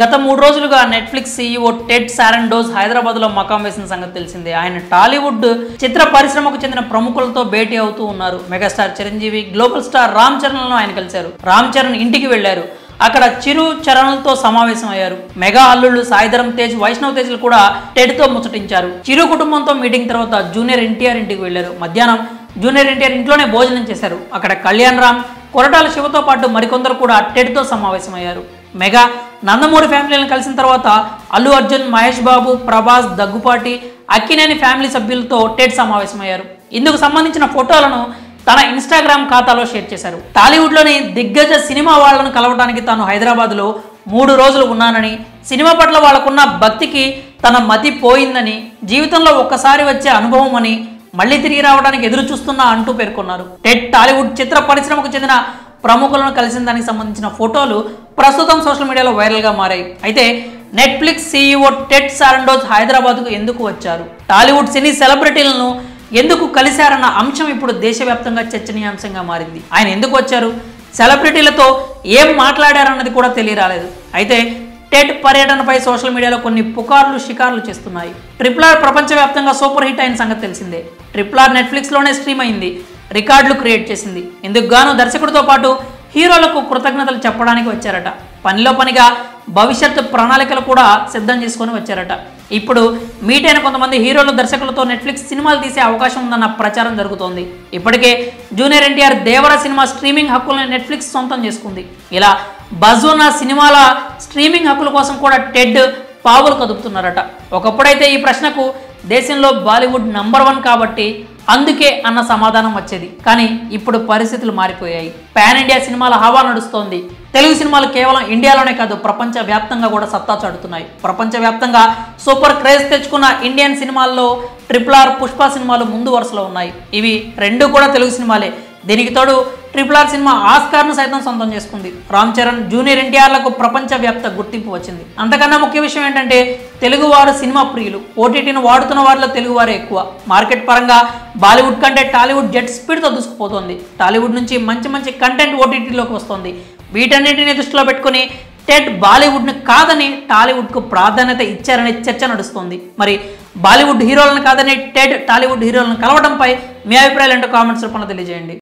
గత 3 రోజులుగా Netflix CEO Ted సారండోస్ హైదరాబాద్లో మకాం వేసిన సంగతి తెలిసిందే. ఆయన టాలీవుడ్ చిత్ర పరిశ్రమకు చెందిన ప్రముఖులతో భేటీ అవుతూ ఉన్నారు. Megastar Chiranjeevi, global star Ram చరణ్లను ఆయన కలిశారు. రామ్ చరణ్ ఇంటికి వెళ్లారు. అక్కడ చిరు చరణ్లతో సమావేశం అయ్యారు. మెగా అల్లుళ్ళు సాయిధరం తేజ్, వైష్ణవ్ తేజ్లు కూడా టెడ్ తో ముచ్చటించారు. చిరు కుటుంబంతో మీటింగ్ తర్వాత జూనియర్ ఎన్టీఆర్ ఇంటికి వెళ్లారు. మధ్యాహ్నం జూనియర్ ఎన్టీఆర్ ఇంట్లోనే భోజనం చేశారు. అక్కడ కళ్యాణ్ రామ్, కొరటాల శివతో పాటు మరికొందరు కూడా టెడ్ తో సమావేశమయ్యారు. మెగా నందమూరి ఫ్యామిలీలను కలిసిన తర్వాత అల్లు అర్జున్, మహేష్ బాబు, ప్రభాస్, దగ్గుపాటి, అక్కినేని ఫ్యామిలీ సభ్యులతో టెడ్ సమావేశమయ్యారు. ఇందుకు సంబంధించిన ఫోటోలను తన ఇన్స్టాగ్రామ్ ఖాతాలో షేర్ చేశారు. టాలీవుడ్లోని దిగ్గజ సినిమా వాళ్లను కలవడానికి తాను హైదరాబాద్లో 3 రోజులు ఉన్నానని, సినిమా పట్ల వాళ్లకున్న భక్తికి తన మతి పోయిందని, జీవితంలో ఒక్కసారి వచ్చే అనుభవం అని, మళ్లీ తిరిగి రావడానికి ఎదురు చూస్తున్నా అంటూ పేర్కొన్నారు. టెడ్ టాలీవుడ్ చిత్ర పరిశ్రమకు చెందిన ప్రముఖులను కలిసిన దానికి సంబంధించిన ఫోటోలు ప్రస్తుతం సోషల్ మీడియాలో వైరల్గా మారాయి. అయితే నెట్ఫ్లిక్స్ సీఈఓ టెడ్ సారండోస్ హైదరాబాద్కు ఎందుకు వచ్చారు, టాలీవుడ్ సినీ సెలబ్రిటీలను ఎందుకు కలిశారన్న అంశం ఇప్పుడు దేశవ్యాప్తంగా చర్చనీయాంశంగా మారింది. ఆయన ఎందుకు వచ్చారు, సెలబ్రిటీలతో ఏం మాట్లాడారన్నది కూడా తెలియరాలేదు. అయితే టెడ్ పర్యటనపై సోషల్ మీడియాలో కొన్ని పుకార్లు షికార్లు చేస్తున్నాయి. RRR ప్రపంచవ్యాప్తంగా సూపర్ హిట్ అయిన సంగతి తెలిసిందే. RRR నెట్ఫ్లిక్స్లోనే స్ట్రీమ్ అయింది, రికార్డులు క్రియేట్ చేసింది. ఇందుకు గాను దర్శకుడితో పాటు హీరోలకు కృతజ్ఞతలు చెప్పడానికి వచ్చారట. పనిలో పనిగా భవిష్యత్ ప్రణాళికలు కూడా సిద్ధం చేసుకొని వచ్చారట. ఇప్పుడు మీట్ అయిన కొంతమంది హీరోలు, దర్శకులతో నెట్ఫ్లిక్స్ సినిమాలు తీసే అవకాశం ఉందన్న ప్రచారం జరుగుతోంది. ఇప్పటికే జూనియర్ ఎన్టీఆర్ దేవర సినిమా స్ట్రీమింగ్ హక్కులను నెట్ఫ్లిక్స్ సొంతం చేసుకుంది. ఇలా బజ్ ఉన్న సినిమాల స్ట్రీమింగ్ హక్కుల కోసం కూడా టెడ్ పావులు కదుపుతున్నారట. ఒకప్పుడైతే ఈ ప్రశ్నకు దేశంలో బాలీవుడ్ నంబర్ 1 కాబట్టి అందుకే అన్న సమాధానం వచ్చేది. కానీ ఇప్పుడు పరిస్థితులు మారిపోయాయి. పాన్ ఇండియా సినిమాల హవా నడుస్తోంది. తెలుగు సినిమాలు కేవలం ఇండియాలోనే కాదు, ప్రపంచ వ్యాప్తంగా కూడా సత్తా చాటుతున్నాయి. ప్రపంచవ్యాప్తంగా సూపర్ క్రేజ్ తెచ్చుకున్న ఇండియన్ సినిమాల్లో RRR, పుష్ప సినిమాలు ముందు వరుసలో ఉన్నాయి. ఇవి 2 కూడా తెలుగు సినిమాలే. దీనికి తోడు RRR సినిమా ఆస్కార్ను సైతం సొంతం చేసుకుంది. రామ్ చరణ్, జూనియర్ ఎన్టీఆర్లకు ప్రపంచవ్యాప్త గుర్తింపు వచ్చింది. అంతకన్నా ముఖ్య విషయం ఏంటంటే తెలుగువారు సినిమా ప్రియులు. ఓటీటీని వాడుతున్న వారిలో తెలుగువారే ఎక్కువ. మార్కెట్ పరంగా బాలీవుడ్ కంటే టాలీవుడ్ జెట్ స్పీడ్తో దూసుకుపోతుంది. టాలీవుడ్ నుంచి మంచి మంచి కంటెంట్ ఓటీటీలోకి వస్తుంది. వీటన్నింటినీ దృష్టిలో పెట్టుకుని టెడ్ బాలీవుడ్ను కాదని టాలీవుడ్కు ప్రాధాన్యత ఇచ్చారనే చర్చ నడుస్తుంది. మరి బాలీవుడ్ హీరోలను కాదని టెడ్ టాలీవుడ్ హీరోలను కలవడంపై మీ అభిప్రాయాలు ఏంటో కామెంట్స్ రూపంలో తెలియజేయండి.